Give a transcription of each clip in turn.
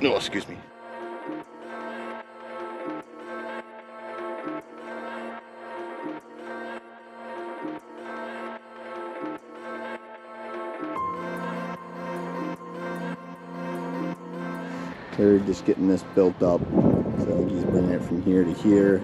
No, excuse me. They're just getting this built up. So he's bringing it from here to here.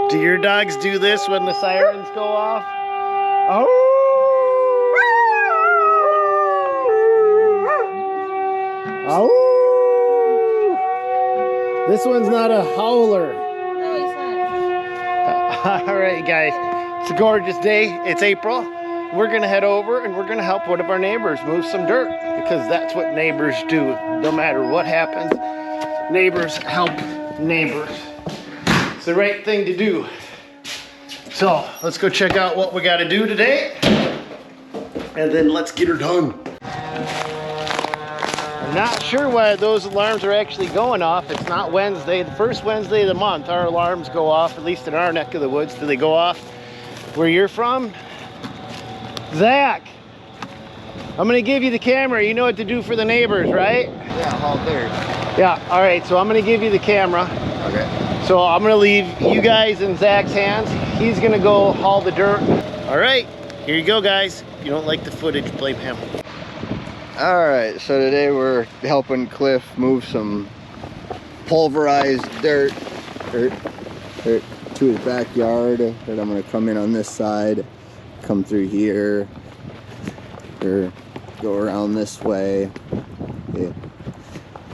Do your dogs do this when the sirens go off? Oh! Oh! This one's not a howler. No, he's not. All right, guys. It's a gorgeous day. It's April. We're gonna head over and we're gonna help one of our neighbors move some dirt because that's what neighbors do. No matter what happens, neighbors help neighbors. It's the right thing to do. So let's go check out what we got to do today, and then let's get her done. I'm not sure why those alarms are actually going off. It's not Wednesday. The first Wednesday of the month, our alarms go off, at least in our neck of the woods. Do they go off where you're from? Zach, I'm going to give you the camera. You know what to do for the neighbors, right? Yeah, haul dirt. Yeah, all right. So I'm going to give you the camera. Okay. So I'm gonna leave you guys in Zach's hands. He's gonna go haul the dirt. All right, here you go, guys. If you don't like the footage, blame him. All right, so today we're helping Cliff move some pulverized dirt to his backyard. And I'm gonna come in on this side, come through here, or go around this way. Yeah,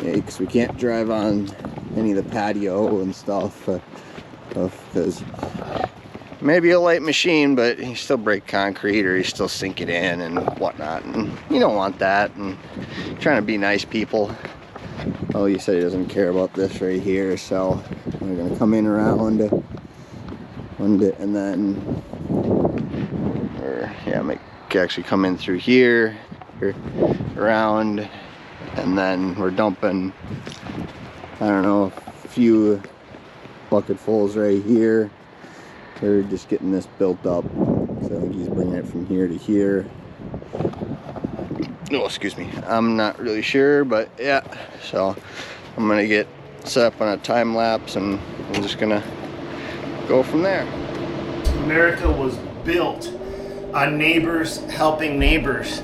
because we can't drive on any of the patio and stuff because maybe a light machine, but you still break concrete or you still sink it in and whatnot, and you don't want that. And trying to be nice people. Oh, he said he doesn't care about this right here, so we're gonna come in around and then actually come in through here or around, and then we're dumping, I don't know, a few bucketfuls right here. We're just getting this built up. So he's bringing it from here to here. No, excuse me. I'm not really sure, but yeah. So I'm gonna get set up on a time lapse and I'm just gonna go from there. America was built on neighbors helping neighbors,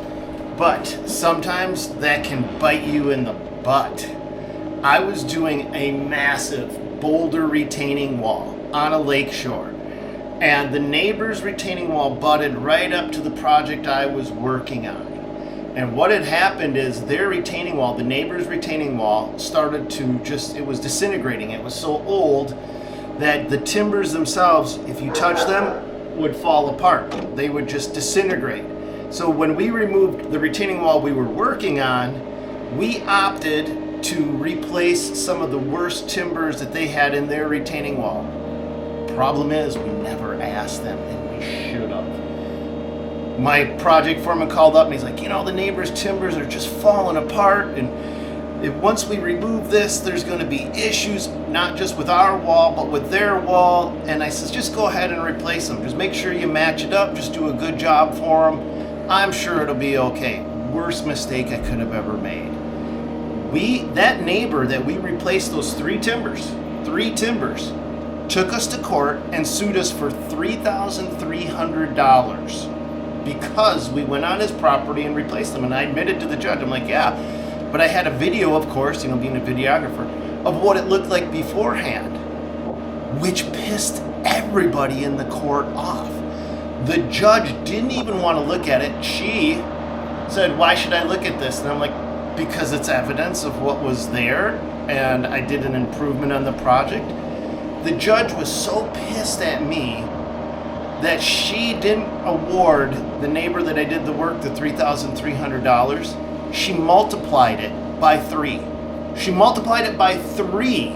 but sometimes that can bite you in the butt. I was doing a massive boulder retaining wall on a lake shore, and the neighbor's retaining wall butted right up to the project I was working on. And what had happened is their retaining wall, the neighbor's retaining wall, started to it was disintegrating. It was so old that the timbers themselves, if you touch them, would fall apart. They would just disintegrate. So when we removed the retaining wall we were working on, we opted to replace some of the worst timbers that they had in their retaining wall. Problem is, we never asked them, and we should have. My project foreman called up and he's like, you know, the neighbor's timbers are just falling apart, and once we remove this, there's going to be issues, not just with our wall, but with their wall. And I says, just go ahead and replace them. Just make sure you match it up. Just do a good job for them. I'm sure it'll be okay. Worst mistake I could have ever made. That neighbor that we replaced those three timbers, took us to court and sued us for $3,300 because we went on his property and replaced them. And I admitted to the judge, I'm like, yeah, but I had a video, of course, you know, being a videographer, of what it looked like beforehand, which pissed everybody in the court off. The judge didn't even want to look at it. She said, why should I look at this? And I'm like, because it's evidence of what was there, and I did an improvement on the project. The judge was so pissed at me that she didn't award the neighbor that I did the work the $3,300. She multiplied it by 3. She multiplied it by 3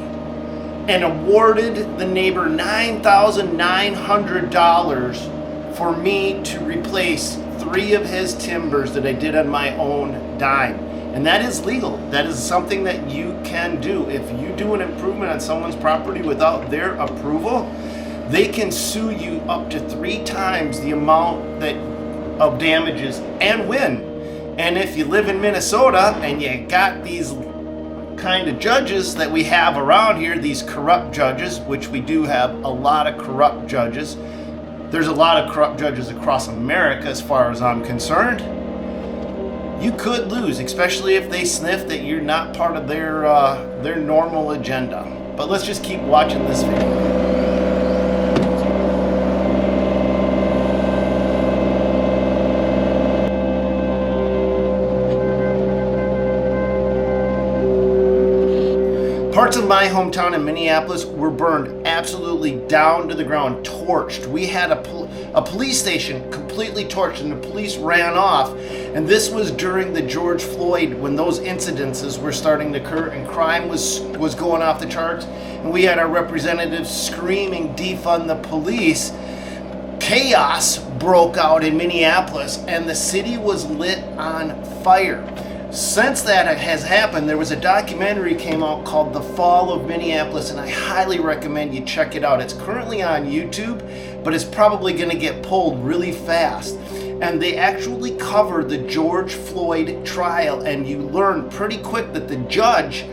and awarded the neighbor $9,900 for me to replace 3 of his timbers that I did on my own dime. And that is legal. That is something that you can do. If you do an improvement on someone's property without their approval, they can sue you up to 3 times the amount of damages and win. And if you live in Minnesota and you got these kind of judges that we have around here, these corrupt judges, which we do have a lot of corrupt judges. There's a lot of corrupt judges across America as far as I'm concerned. You could lose, especially if they sniff that you're not part of their normal agenda. But let's just keep watching this video. Parts of my hometown in Minneapolis were burned absolutely down to the ground, torched. We had a police station completely torched and the police ran off. And this was during the George Floyd, when those incidences were starting to occur and crime was going off the charts. And we had our representatives screaming, defund the police. Chaos broke out in Minneapolis and the city was lit on fire. Since that has happened, there was a documentary came out called The Fall of Minneapolis, and I highly recommend you check it out. It's currently on YouTube, but it's probably going to get pulled really fast. And they actually cover the George Floyd trial, and you learn pretty quick that the judge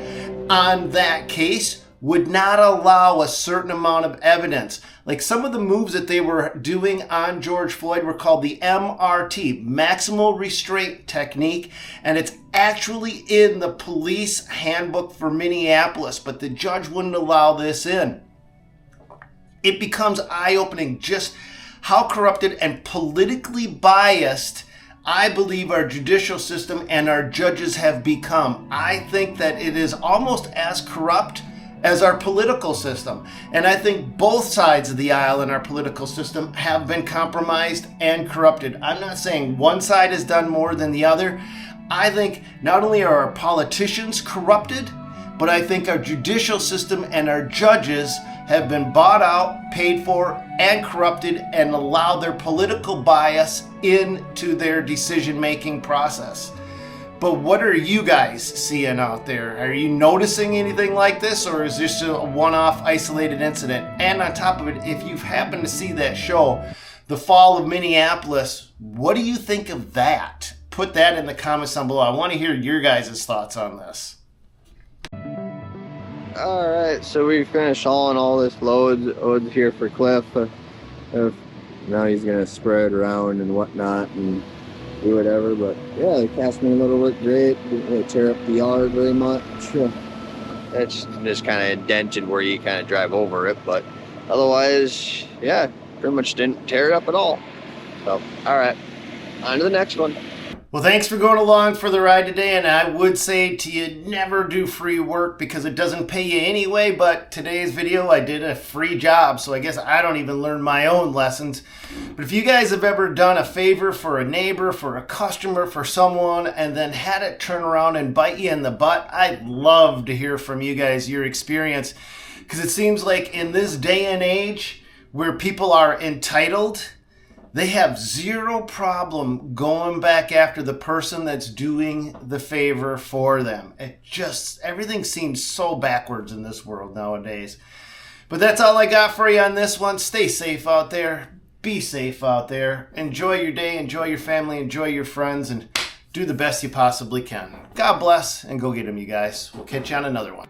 on that case would not allow a certain amount of evidence. Like some of the moves that they were doing on George Floyd were called the MRT, maximal restraint technique, and it's actually in the police handbook for Minneapolis, but the judge wouldn't allow this in. It becomes eye-opening just how corrupted and politically biased I believe our judicial system and our judges have become. I think that it is almost as corrupt as our political system. And I think both sides of the aisle in our political system have been compromised and corrupted. I'm not saying one side has done more than the other. I think not only are our politicians corrupted, but I think our judicial system and our judges have been bought out, paid for, and corrupted and allow their political bias into their decision-making process. But what are you guys seeing out there? Are you noticing anything like this, or is this a one-off isolated incident? And on top of it, if you've happened to see that show, The Fall of Minneapolis, what do you think of that? Put that in the comments down below. I want to hear your guys' thoughts on this. All right, so we finished hauling all this load here for Cliff. Now he's gonna spread around and whatnot and do whatever, but yeah, the casting loader worked great. Didn't really tear up the yard very much. It's just kind of indented where you kind of drive over it, but otherwise, yeah, pretty much didn't tear it up at all. So, all right, on to the next one. Well, thanks for going along for the ride today, and I would say to you, never do free work because it doesn't pay you anyway, but today's video, I did a free job, so I guess I don't even learn my own lessons. But if you guys have ever done a favor for a neighbor, for a customer, for someone, and then had it turn around and bite you in the butt, I'd love to hear from you guys, your experience, because it seems like in this day and age where people are entitled, they have zero problem going back after the person that's doing the favor for them. Everything seems so backwards in this world nowadays. But that's all I got for you on this one. Stay safe out there. Be safe out there. Enjoy your day. Enjoy your family. Enjoy your friends. And do the best you possibly can. God bless, and go get them, you guys. We'll catch you on another one.